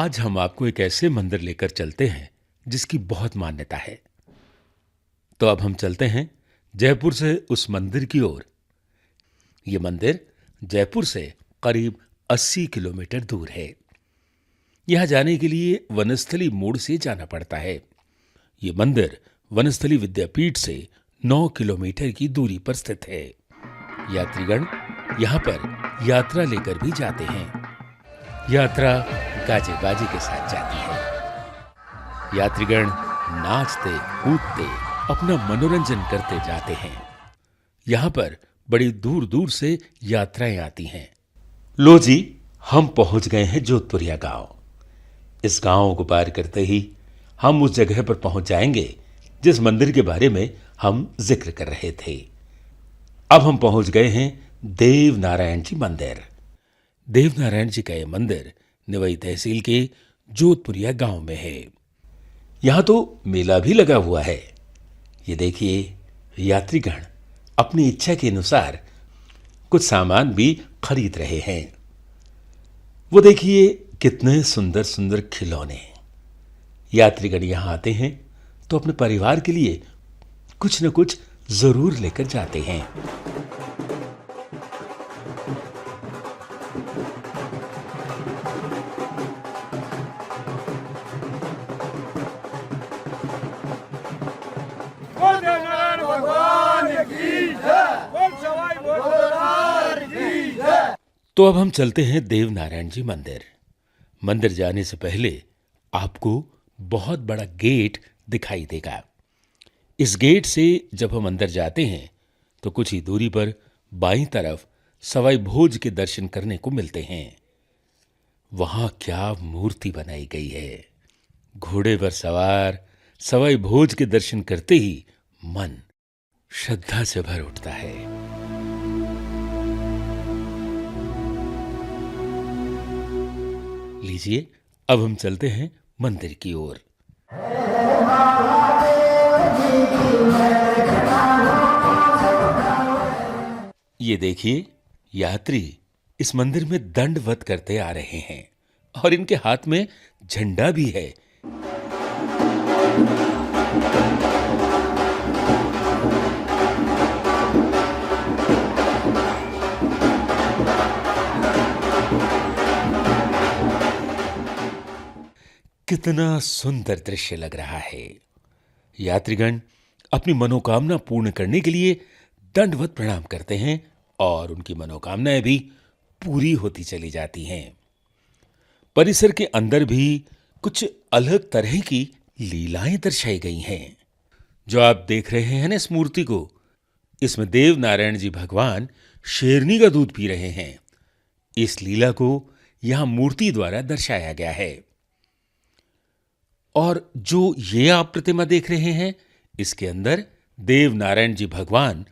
आज हम आपको एक ऐसे मंदिर लेकर चलते हैं जिसकी बहुत मान्यता है। तो अब हम चलते हैं जयपुर से उस मंदिर की ओर। ये मंदिर जयपुर से करीब 80 किलोमीटर दूर है। यहां जाने के लिए वनस्थली मोड़ से जाना पड़ता है। ये मंदिर वनस्थली विद्यापीठ से 9 किलोमीटर की दूरी पर स्थित है। यात्रीगण यहां पर यात्रा लेकर भी जाते हैं। यात्रा गाजे बाजे के साथ जाती है। यात्रीगण नाचते कूदते अपना मनोरंजन करते जाते हैं। यहां पर बड़ी दूर दूर से यात्राएं आती हैं। लो जी, हम पहुंच गए हैं जोधपुरिया गांव। इस गांव को पार करते ही हम उस जगह पर पहुंच जाएंगे जिस मंदिर के बारे में हम जिक्र कर रहे थे। अब हम पहुंच गए हैं देव नारायण जी मंदिर। देव नारायण जी का यह मंदिर निवई तहसील के जोधपुरिया गांव में है। यहां तो मेला भी लगा हुआ है। ये देखिए, यात्रीगण अपनी इच्छा के अनुसार कुछ सामान भी खरीद रहे हैं। वो देखिए कितने सुंदर सुंदर खिलौने। यात्रीगण यहां आते हैं तो अपने परिवार के लिए कुछ न कुछ जरूर लेकर जाते हैं। तो अब हम चलते हैं देव नारायण जी मंदिर। मंदिर जाने से पहले आपको बहुत बड़ा गेट दिखाई देगा। इस गेट से जब हम अंदर जाते हैं तो कुछ ही दूरी पर बाईं तरफ सवाई भोज के दर्शन करने को मिलते हैं। वहां क्या मूर्ति बनाई गई है। घोड़े पर सवार सवाई भोज के दर्शन करते ही मन श्रद्धा से भर उठता है। लीजिए, अब हम चलते हैं मंदिर की ओर। ये देखिए, यात्री इस मंदिर में दंडवत करते आ रहे हैं और इनके हाथ में झंडा भी है। कितना सुंदर दृश्य लग रहा है। यात्रीगण अपनी मनोकामना पूर्ण करने के लिए दंडवत प्रणाम करते हैं और उनकी मनोकामनाएं भी पूरी होती चली जाती हैं। परिसर के अंदर भी कुछ अलग तरह की लीलाएं दर्शाई गई हैं। जो आप देख रहे हैं ना इस मूर्ति को, इसमें देव नारायण जी भगवान शेरनी का दूध पी रहे हैं। इस लीला को यहां मूर्ति द्वारा दर्शाया गया है। और जो ये आप प्रतिमा देख रहे हैं, इसके अंदर देव नारायण जी भगवान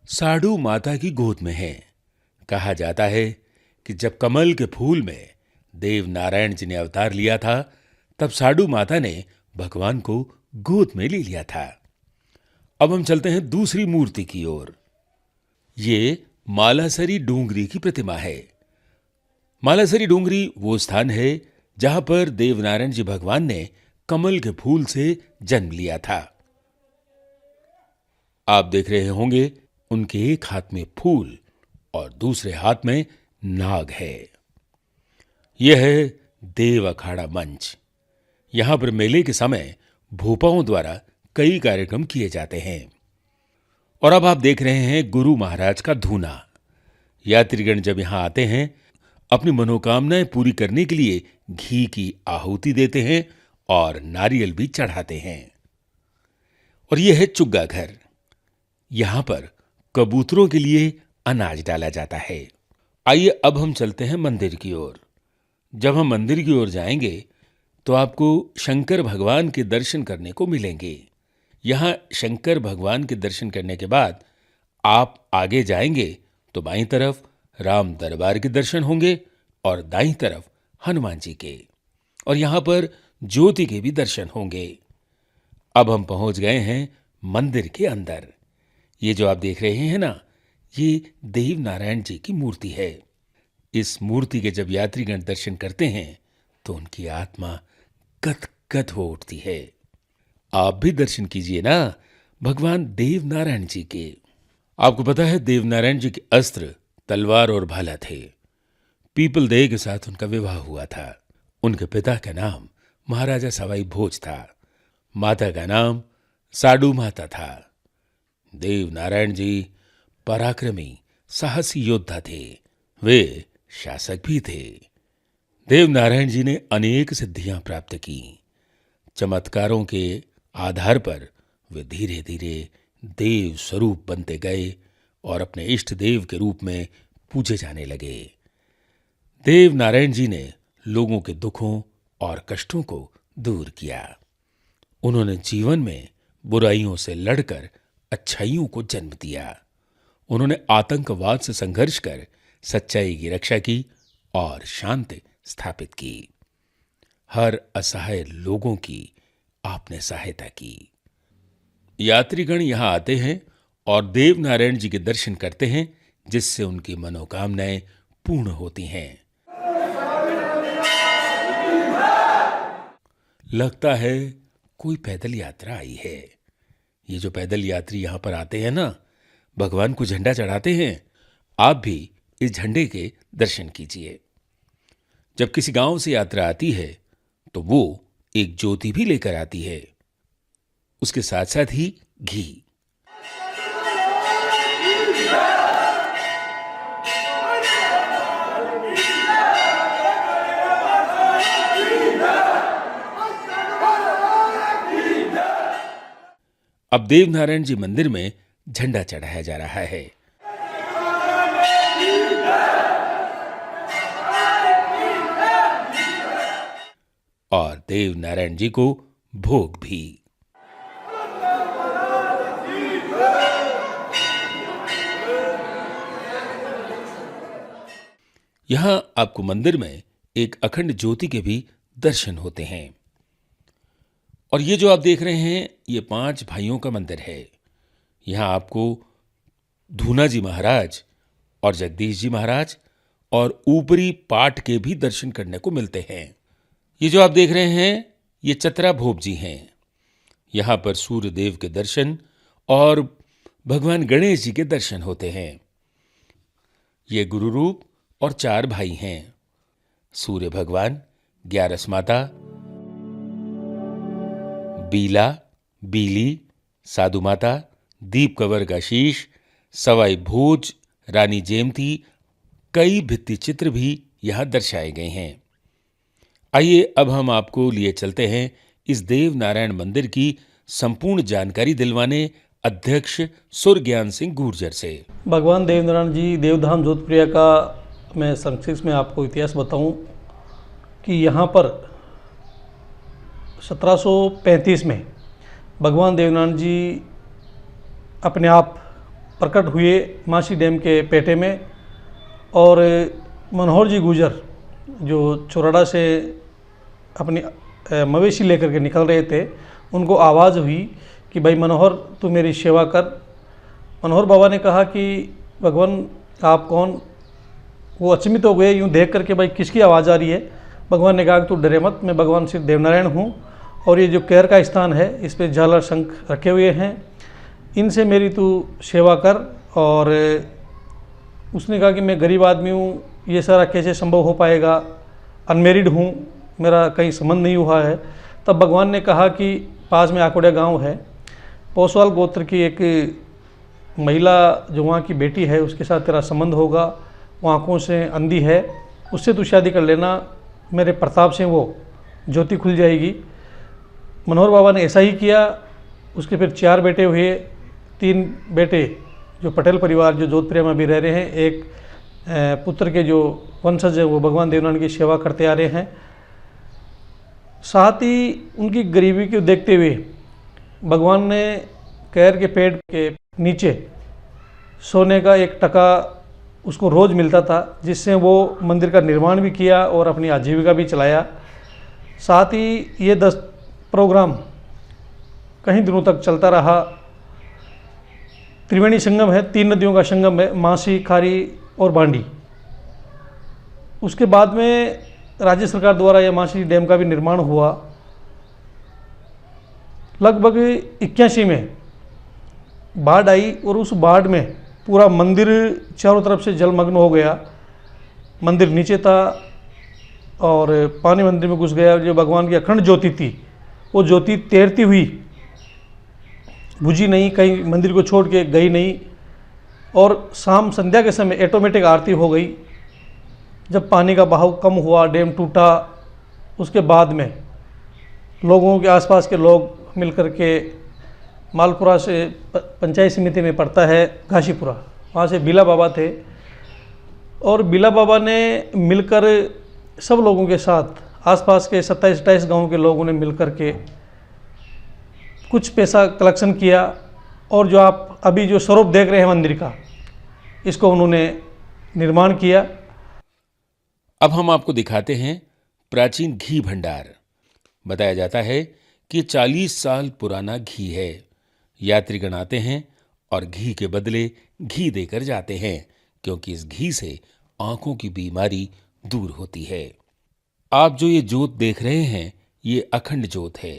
साडू माता की गोद में हैं। कहा जाता है कि जब कमल के फूल में देव नारायण जी ने अवतार लिया था, तब साडू माता ने भगवान को गोद में ले लिया था। अब हम चलते हैं दूसरी मूर्ति की ओर। ये मालासरी डूंगरी की प्रतिमा है। मालासरी डूंगरी वो स्थान है जहां पर देव नारायण जी भगवान ने कमल के फूल से जन्म लिया था। आप देख रहे होंगे उनके एक हाथ में फूल और दूसरे हाथ में नाग है। यह है देव अखाड़ा मंच। यहां पर मेले के समय भूपाओं द्वारा कई कार्यक्रम किए जाते हैं। और अब आप देख रहे हैं गुरु महाराज का धूना। यात्रीगण जब यहां आते हैं, अपनी मनोकामनाएं पूरी करने के लिए घी की आहुति देते हैं और नारियल भी चढ़ाते हैं। और यह है चुग्गा घर। यहां पर कबूतरों के लिए अनाज डाला जाता है। आइए अब हम चलते हैं मंदिर की ओर। जब हम मंदिर की ओर जाएंगे तो आपको शंकर भगवान के दर्शन करने को मिलेंगे। यहां शंकर भगवान के दर्शन करने के बाद आप आगे जाएंगे तो बाईं तरफ राम दरबार के दर्शन होंगे और दाईं तरफ हनुमान जी के, और यहां पर ज्योति के भी दर्शन होंगे। अब हम पहुंच गए हैं मंदिर के अंदर। ये जो आप देख रहे हैं ना, ये देव नारायण जी की मूर्ति है। इस मूर्ति के जब यात्रीगण दर्शन करते हैं तो उनकी आत्मा गदगद हो उठती है। आप भी दर्शन कीजिए ना भगवान देव नारायण जी के। आपको पता है देव नारायण जी के अस्त्र तलवार और भाला थे। पीपल देह के साथ उनका विवाह हुआ था। उनके पिता का नाम महाराजा सवाई भोज था। माता का नाम साडू माता था। देव नारायण जी पराक्रमी साहसी योद्धा थे। वे शासक भी थे। देव नारायण जी ने अनेक सिद्धियां प्राप्त की। चमत्कारों के आधार पर वे धीरे धीरे देव स्वरूप बनते गए और अपने इष्ट देव के रूप में पूजे जाने लगे। देव नारायण जी ने लोगों के दुखों और कष्टों को दूर किया। उन्होंने जीवन में बुराइयों से लड़कर अच्छाइयों को जन्म दिया। उन्होंने आतंकवाद से संघर्ष कर सच्चाई की रक्षा की और शांति स्थापित की। हर असहाय लोगों की आपने सहायता की। यात्रीगण यहां आते हैं और देव नारायण जी के दर्शन करते हैं, जिससे उनकी मनोकामनाएं पूर्ण होती हैं। लगता है कोई पैदल यात्रा आई है। ये जो पैदल यात्री यहां पर आते हैं ना, भगवान को झंडा चढ़ाते हैं। आप भी इस झंडे के दर्शन कीजिए। जब किसी गांव से यात्रा आती है तो वो एक ज्योति भी लेकर आती है, उसके साथ साथ ही घी। अब देव नारायण जी मंदिर में झंडा चढ़ाया जा रहा है। और देव नारायण जी को भोग भी। यहां आपको मंदिर में एक अखंड ज्योति के भी दर्शन होते हैं। और ये जो आप देख रहे हैं, ये 5 भाइयों का मंदिर है। यहां आपको धूना जी महाराज और जगदीश जी महाराज और ऊपरी पाठ के भी दर्शन करने को मिलते हैं। ये जो आप देख रहे हैं, ये चतरा भोप जी हैं। यहां पर सूर्य देव के दर्शन और भगवान गणेश जी के दर्शन होते हैं। ये गुरु रूप और 4 भाई हैं, सूर्य भगवान, ग्यारस माता, बीला, बीली, साधु माता, दीप कवर का शीश, सवाई भोज, रानी जेमती। कई भित्ति चित्र भी यहां दर्शाए गए हैं। आइए अब हम आपको लिए चलते हैं इस देव नारायण मंदिर की संपूर्ण जानकारी दिलवाने अध्यक्ष सुरज्ञान सिंह गुर्जर से। भगवान देव नारायण जी देवधाम जोधपुरिया का मैं संक्षिप्त में आपको इतिहास बताऊं कि यहाँ पर 1735 में भगवान देवनारायण जी अपने आप प्रकट हुए मासी डैम के पेटे में। और मनोहर जी गुर्जर जो चोराड़ा से अपनी मवेशी लेकर के निकल रहे थे, उनको आवाज़ हुई कि भाई मनोहर तू मेरी सेवा कर। मनोहर बाबा ने कहा कि भगवान आप कौन? वो अचंभित हो गए यूँ देख करके, भाई किसकी आवाज़ आ रही है? भगवान ने कहा कि तू डरे मत, मैं भगवान श्री देवनारायण हूँ और ये जो कैर का स्थान है इस पर झालर शंख रखे हुए हैं, इनसे मेरी तू सेवा कर। और उसने कहा कि मैं गरीब आदमी हूँ, ये सारा कैसे संभव हो पाएगा? अनमेरिड हूँ, मेरा कहीं संबंध नहीं हुआ है। तब भगवान ने कहा कि पास में आकोड़िया गांव है, पोसवाल गोत्र की एक महिला जो वहाँ की बेटी है, उसके साथ तेरा संबंध होगा। वो आँखों से अंधी है, उससे तू शादी कर लेना, मेरे प्रताप से वो ज्योति खुल जाएगी। मनोहर बाबा ने ऐसा ही किया। उसके फिर 4 बेटे हुए। 3 बेटे जो पटेल परिवार जो जोधपुर में भी रह रहे हैं, एक पुत्र के जो वंशज है वो भगवान देवनारायण की सेवा करते आ रहे हैं। साथ ही उनकी गरीबी को देखते हुए भगवान ने कैर के पेड़ के नीचे सोने का 1 टका उसको रोज़ मिलता था, जिससे वो मंदिर का निर्माण भी किया और अपनी आजीविका भी चलाया। साथ ही ये 10 प्रोग्राम कई दिनों तक चलता रहा। त्रिवेणी संगम है, 3 नदियों का संगम है, मासी, खारी और बांडी। उसके बाद में राज्य सरकार द्वारा यह माशी डैम का भी निर्माण हुआ। लगभग 81 में बाढ़ आई और उस बाढ़ में पूरा मंदिर चारों तरफ से जलमग्न हो गया। मंदिर नीचे था और पानी मंदिर में घुस गया। जो भगवान की अखंड ज्योति थी वो ज्योति तैरती हुई बुझी नहीं, कहीं मंदिर को छोड़ के गई नहीं। और शाम संध्या के समय ऑटोमेटिक आरती हो गई। जब पानी का बहाव कम हुआ, डैम टूटा, उसके बाद में लोगों के आसपास के लोग मिलकर के मालपुरा से पंचायत समिति में पड़ता है घासीपुरा, वहाँ से बिला बाबा थे और बिला बाबा ने मिलकर सब लोगों के साथ आसपास के 27-28 गाँव के लोगों ने मिलकर के कुछ पैसा कलेक्शन किया और जो आप अभी जो स्वरूप देख रहे हैं मंदिर का, इसको उन्होंने निर्माण किया। अब हम आपको दिखाते हैं प्राचीन घी भंडार। बताया जाता है कि 40 साल पुराना घी है। यात्रीगण आते हैं और घी के बदले घी देकर जाते हैं, क्योंकि इस घी से आंखों की बीमारी दूर होती है। आप जो ये जोत देख रहे हैं, ये अखंड जोत है।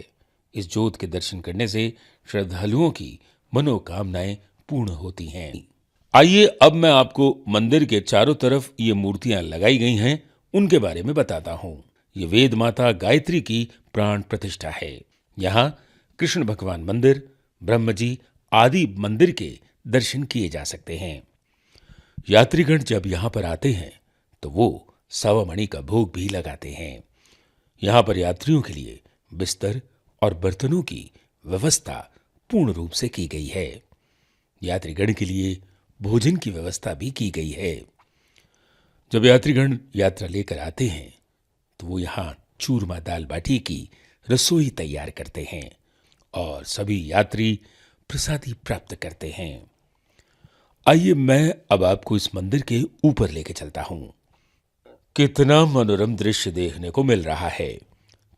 इस जोत के दर्शन करने से श्रद्धालुओं की मनोकामनाएं पूर्ण होती हैं। आइए अब मैं आपको मंदिर के चारों तरफ ये मूर्तियां लगाई गई हैं, उनके बारे में बताता हूं। ये वेद माता गायत्री की प्राण प्रतिष्ठा है। यहाँ कृष्ण भगवान मंदिर, ब्रह्म जी आदि मंदिर के दर्शन किए जा सकते हैं। यात्रीगण जब यहाँ पर आते हैं तो वो सवामणि का भोग भी लगाते हैं। यहाँ पर यात्रियों के लिए बिस्तर और बर्तनों की व्यवस्था पूर्ण रूप से की गई है। यात्रीगण के लिए भोजन की व्यवस्था भी की गई है। जब यात्रीगण यात्रा लेकर आते हैं तो वो यहाँ चूरमा दाल बाटी की रसोई तैयार करते हैं और सभी यात्री प्रसादी प्राप्त करते हैं। आइए मैं अब आपको इस मंदिर के ऊपर लेके चलता हूं। कितना मनोरम दृश्य देखने को मिल रहा है।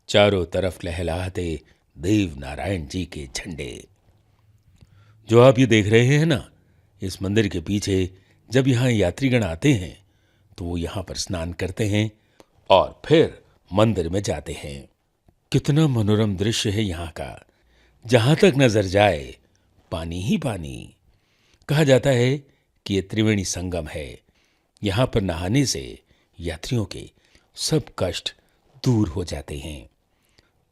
चारों तरफ लहलहाते देव नारायण जी के झंडे। जो आप ये देख रहे हैं ना, इस मंदिर के पीछे जब यहाँ यात्रीगण आते हैं तो वो यहाँ पर स्नान करते हैं और फिर मंदिर में जाते हैं। कितना मनोरम दृश्य है यहाँ का। जहां तक नजर जाए पानी ही पानी। कहा जाता है कि ये त्रिवेणी संगम है। यहाँ पर नहाने से यात्रियों के सब कष्ट दूर हो जाते हैं।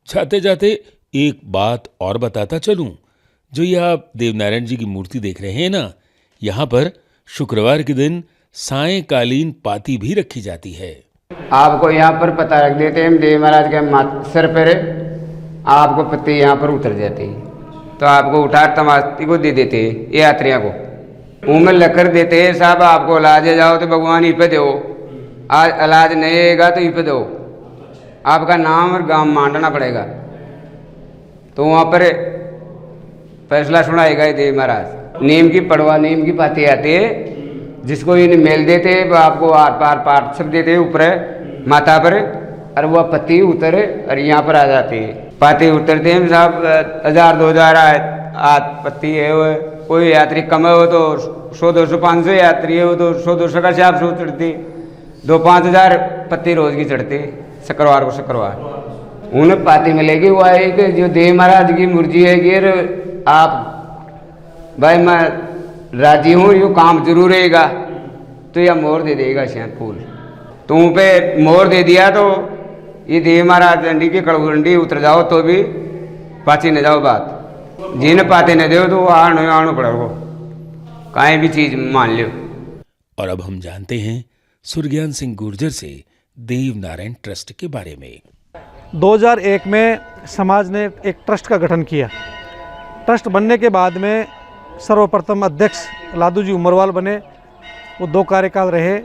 जाते जाते एक बात और बताता चलूं, जो ये आप देवनारायण जी की मूर्ति देख रहे हैं ना, यहाँ पर शुक्रवार के दिन सायंकालीन पाती भी रखी जाती है। आपको यहाँ पर पता रख देते हैं, देव महाराज के सर पर आपको पत्ती यहाँ पर उतर जाती है, तो आपको उठा तमास्ती को दे देते हैं ये यात्रियों को। उम्र लकर देते हैं, साहब आपको इलाज जाओ तो भगवान ही पे दो, आज इलाज नहीं आएगा तो ही पे दो, आपका नाम और गांव मांडना पड़ेगा। तो वहाँ पर फैसला सुनाएगा ये देव महाराज। नीम की पड़वा, नीम की पाती आती है, जिसको ये मेल देते हैं, आपको आर पार पार सब देते हैं ऊपर माथा पर, और वह पत्ती उतर और यहाँ पर आ जाती है। पाती उतरते हैं साहब 1000-2000 आज पत्ती है। वो कोई यात्री कम हो तो 100-200-500 यात्री है वो तो 100-200 का हिसाब से उतरती। 2-5 हज़ार पत्ती रोज की चढ़ती शुक्रवार को शुक्रवार। उन्हें पाती मिलेगी। वो है कि जो देव महाराज की मुर्जी है कि आप भाई मैं राजी हूँ, यो काम जरूर रहेगा, तो यह मोहर दे देगा शायद फूल। तो उन पे मोहर दे दिया तो ये देव महाराज डंडी की कड़गंडी उतर जाओ तो भी पाची न जाओ बात। जिन्हें पाते न दो तो आनो पड़ेगा, कहीं भी चीज मान लो। और अब हम जानते हैं सुरज्ञान सिंह गुर्जर से देव नारायण ट्रस्ट के बारे में। 2001 में समाज ने एक ट्रस्ट का गठन किया। ट्रस्ट बनने के बाद में सर्वप्रथम अध्यक्ष लादू जी उमरवाल बने, वो 2 कार्यकाल रहे।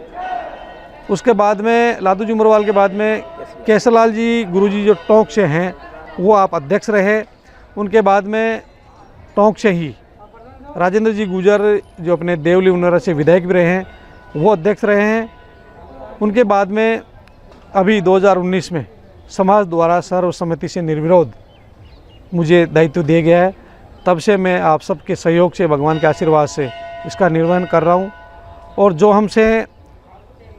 उसके बाद में लादू जी उमरवाल के बाद में केसरलाल जी गुरुजी जो टोंक से हैं वो आप अध्यक्ष रहे। उनके बाद में टोंक से ही राजेंद्र जी गुजर जो अपने देवली उन्नरा से विधायक भी रहे हैं, वो अध्यक्ष रहे हैं। उनके बाद में अभी 2019 में समाज द्वारा सर्वसम्मति से निर्विरोध मुझे दायित्व दिया गया है। तब से मैं आप सबके सहयोग से, भगवान के आशीर्वाद से इसका निर्वहन कर रहा हूँ। और जो हमसे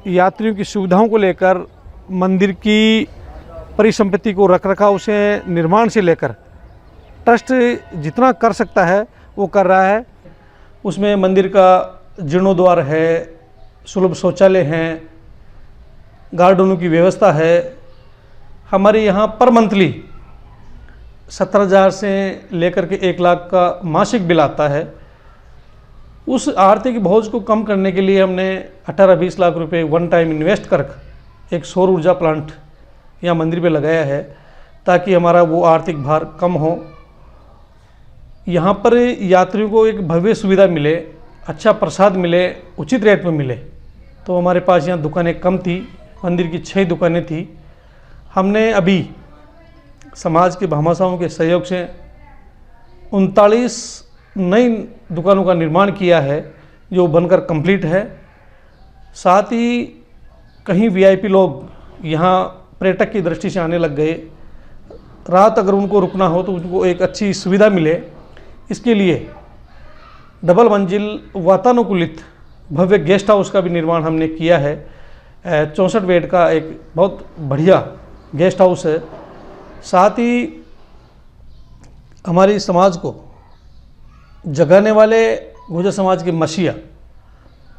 यात्रियों की सुविधाओं को लेकर मंदिर की परिसंपत्ति को रख रखाव से निर्माण से लेकर ट्रस्ट जितना कर सकता है वो कर रहा है। उसमें मंदिर का जीर्णोद्वार है, सुलभ शौचालय हैं, गार्डनों की व्यवस्था है। हमारे यहाँ पर मंथली 17,000 से लेकर के 1 लाख का मासिक बिल आता है। उस आर्थिक बोझ को कम करने के लिए हमने 18-20 लाख रुपए वन टाइम इन्वेस्ट कर एक सौर ऊर्जा प्लांट यहाँ मंदिर पे लगाया है, ताकि हमारा वो आर्थिक भार कम हो। यहाँ पर यात्रियों को एक भव्य सुविधा मिले, अच्छा प्रसाद मिले, उचित रेट में मिले। तो हमारे पास यहाँ दुकानें कम थी, मंदिर की 6 दुकानें थी। हमने अभी समाज के भामाशाहों के सहयोग से 39 नई दुकानों का निर्माण किया है, जो बनकर कंप्लीट है। साथ ही कहीं वीआईपी लोग यहाँ पर्यटक की दृष्टि से आने लग गए, रात अगर उनको रुकना हो तो उनको एक अच्छी सुविधा मिले, इसके लिए डबल मंजिल वातानुकूलित भव्य गेस्ट हाउस का भी निर्माण हमने किया है। 64 बेड का एक बहुत बढ़िया गेस्ट हाउस है। साथ ही हमारी समाज को जगाने वाले गुर्जर समाज के मसीहा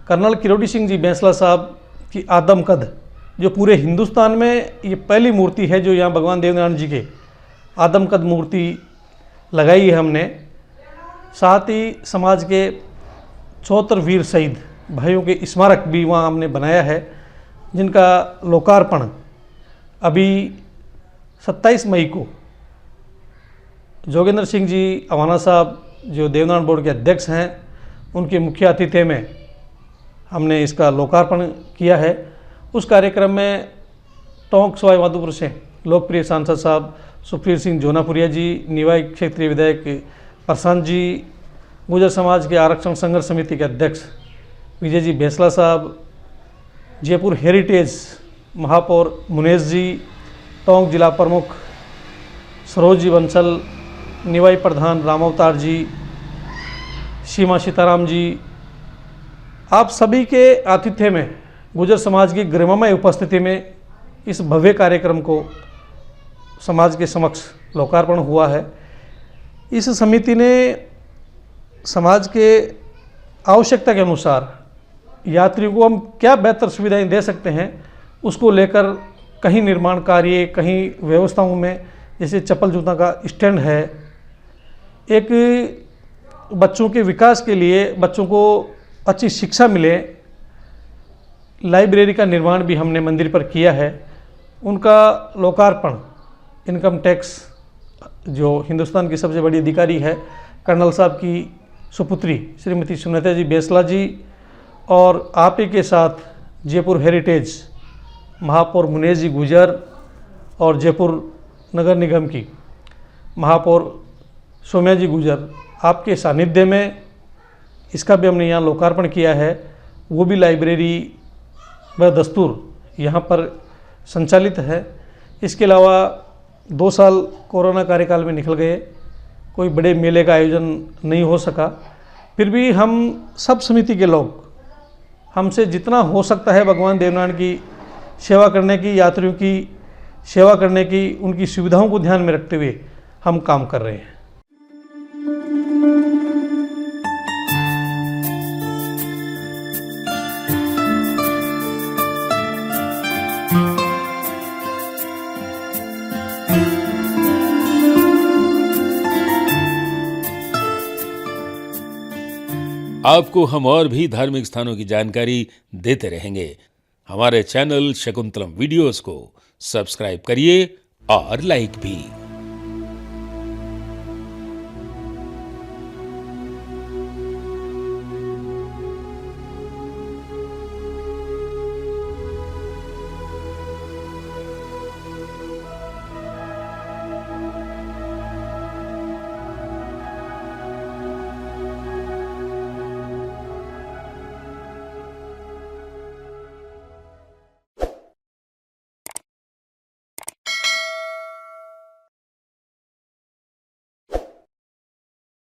कर्नल किरोड़ी सिंह जी बैंसला साहब की आदमकद, जो पूरे हिंदुस्तान में ये पहली मूर्ति है जो यहाँ भगवान देवनारायण जी के आदमकद मूर्ति लगाई है हमने। साथ ही समाज के 74 वीर शहीद भाइयों के स्मारक भी वहाँ हमने बनाया है, जिनका लोकार्पण अभी 27 मई को जोगेंद्र सिंह जी अवाना साहब, जो देवनारायण बोर्ड के अध्यक्ष हैं, उनके मुख्य आतिथ्य में हमने इसका लोकार्पण किया है। उस कार्यक्रम में टोंक सवाई माधोपुर से लोकप्रिय सांसद साहब सुखबीर सिंह जोनापुरिया जी, निवाई क्षेत्रीय विधायक प्रशांत जी, गुर्जर समाज के आरक्षण संघर्ष समिति के अध्यक्ष विजय जी बैंसला साहब, जयपुर हेरिटेज महापौर मुनेश जी, टोंक जिला प्रमुख सरोज जी बंसल, निवाई प्रधान राम अवतार जी, सीमा सीताराम जी, आप सभी के आतिथ्य में गुर्जर समाज की गरिमामय उपस्थिति में इस भव्य कार्यक्रम को समाज के समक्ष लोकार्पण हुआ है। इस समिति ने समाज के आवश्यकता के अनुसार यात्रियों को हम क्या बेहतर सुविधाएं दे सकते हैं, उसको लेकर कहीं निर्माण कार्य, कहीं व्यवस्थाओं में, जैसे चप्पल जूता का स्टैंड है, एक बच्चों के विकास के लिए, बच्चों को अच्छी शिक्षा मिले, लाइब्रेरी का निर्माण भी हमने मंदिर पर किया है। उनका लोकार्पण इनकम टैक्स, जो हिंदुस्तान की सबसे बड़ी अधिकारी है, कर्नल साहब की सुपुत्री श्रीमती सुनीता जी बैंसला जी, और आप ही के साथ जयपुर हेरिटेज महापौर मुनेश जी गुजर और जयपुर नगर निगम की महापौर सौम्या जी गुजर, आपके सानिध्य में इसका भी हमने यहाँ लोकार्पण किया है। वो भी लाइब्रेरी व दस्तूर यहाँ पर संचालित है। इसके अलावा 2 साल कोरोना कार्यकाल में निकल गए, कोई बड़े मेले का आयोजन नहीं हो सका, फिर भी हम सब समिति के लोग, हमसे जितना हो सकता है भगवान देवनारायण की सेवा करने की, यात्रियों की सेवा करने की, उनकी सुविधाओं को ध्यान में रखते हुए हम काम कर रहे हैं। आपको हम और भी धार्मिक स्थानों की जानकारी देते रहेंगे। हमारे चैनल शकुंतलम वीडियोस को सब्सक्राइब करिए और लाइक भी।